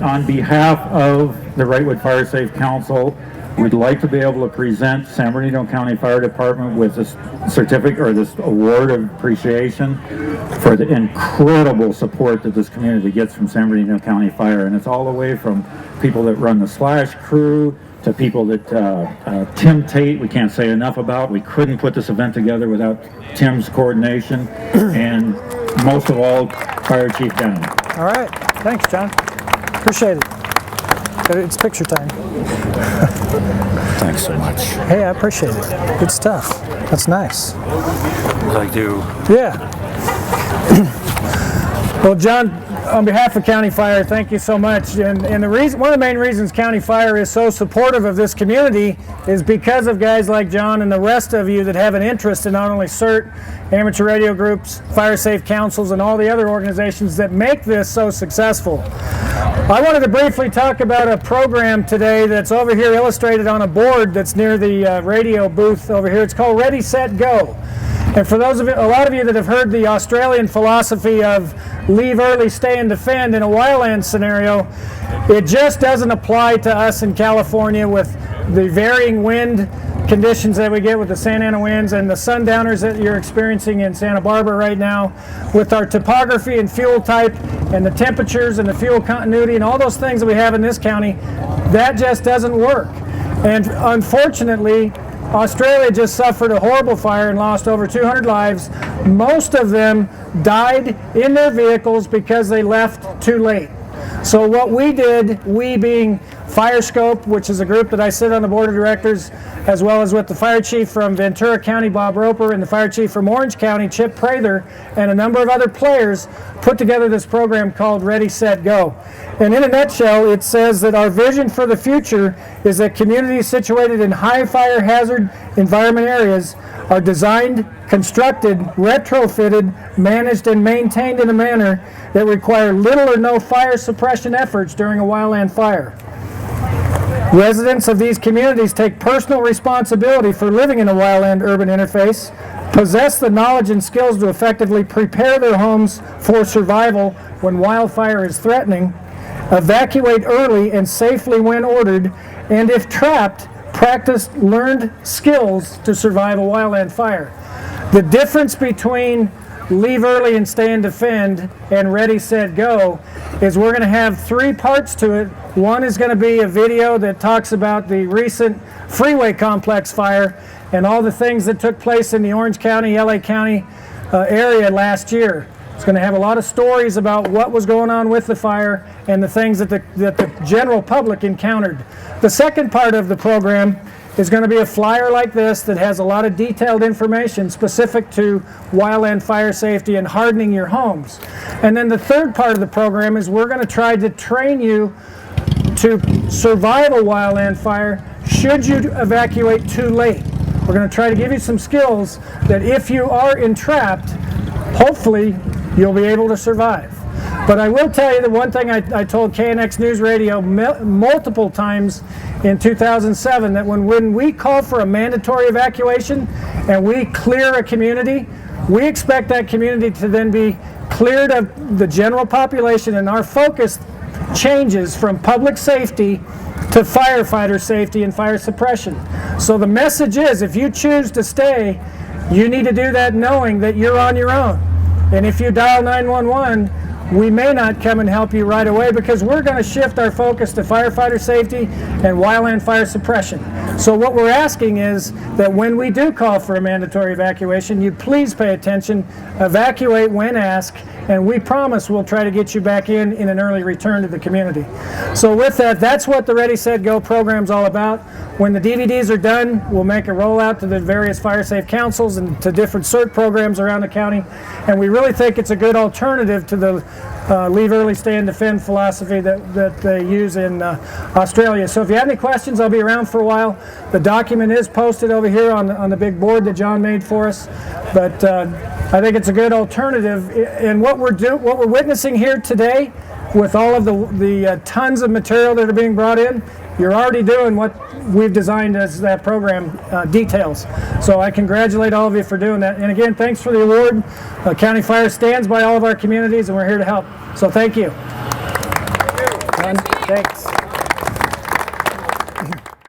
On behalf of the Wrightwood Fire Safe Council, we'd like to be able to present San Bernardino County Fire Department with this certificate or this award of appreciation for the incredible support that this community gets from San Bernardino County Fire. And it's all the way from people that run the slash crew to people that Tim Tate, we can't say enough about. We couldn't put this event together without Tim's coordination, and most of all, Fire Chief Dennen. All right, thanks, John. Appreciate it. It's picture time. Thanks so much. Hey, I appreciate it. Good stuff. That's nice. I do. Yeah. Well, John, on behalf of County Fire, thank you so much. And the reason, one of the main reasons County Fire is so supportive of this community is because of guys like John and the rest of you that have an interest in not only CERT, amateur radio groups, fire safe councils, and all the other organizations that make this so successful. I wanted to briefly talk about a program today that's over here illustrated on a board that's near the radio booth over here. It's called Ready, Set, Go. And for those of you, a lot of you that have heard the Australian philosophy of leave early, stay and defend in a wildland scenario, it just doesn't apply to us in California with the varying wind conditions that we get with the Santa Ana winds and the sundowners that you're experiencing in Santa Barbara right now, with our topography and fuel type and the temperatures and the fuel continuity and all those things that we have in this county. That just doesn't work. And unfortunately, Australia just suffered a horrible fire and lost over 200 lives. Most of them died in their vehicles because they left too late. So what we did, we being FireScope, which is a group that I sit on the board of directors, as well as with the fire chief from Ventura County, Bob Roper, and the fire chief from Orange County, Chip Prather, and a number of other players, put together this program called Ready, Set, Go. And in a nutshell, it says that our vision for the future is that communities situated in high fire hazard environment areas are designed, constructed, retrofitted, managed, and maintained in a manner that require little or no fire suppression efforts during a wildland fire. Residents of these communities take personal responsibility for living in a wildland-urban interface, possess the knowledge and skills to effectively prepare their homes for survival when wildfire is threatening, evacuate early and safely when ordered, and if trapped, practice learned skills to survive a wildland fire. The difference between leave early and stay and defend and Ready, Set, Go is we're going to have three parts to it. One is going to be a video that talks about the recent freeway complex fire and all the things that took place in the Orange County, LA County area last year. It's going to have a lot of stories about what was going on with the fire and the things that the general public encountered. The second part of the program is going to be a flyer like this that has a lot of detailed information specific to wildland fire safety and hardening your homes. And then the third part of the program is we're going to try to train you to survive a wildland fire should you evacuate too late. We're going to try to give you some skills that if you are entrapped, hopefully you'll be able to survive. But I will tell you the one thing I told KNX News Radio multiple times in 2007, that when we call for a mandatory evacuation and we clear a community, we expect that community to then be cleared of the general population, and our focus changes from public safety to firefighter safety and fire suppression. So the message is, if you choose to stay, you need to do that knowing that you're on your own. And if you dial 911, we may not come and help you right away because we're going to shift our focus to firefighter safety and wildland fire suppression. So what we're asking is that when we do call for a mandatory evacuation, you please pay attention, evacuate when asked, and we promise we'll try to get you back in an early return to the community. So with that, that's what the Ready, Set, Go program's all about. When the DVDs are done, we'll make a rollout to the various fire safe councils and to different CERT programs around the county. And we really think it's a good alternative to the leave early, stay and defend philosophy that they use in Australia. So if you have any questions, I'll be around for a while. The document is posted over here on the big board that John made for us. But I think it's a good alternative. And what we're witnessing here today, with all of the tons of material that are being brought in, you're already doing what we've designed as that program details. So I congratulate all of you for doing that. And again, thanks for the award. County Fire stands by all of our communities, and we're here to help. So thank you. Thanks.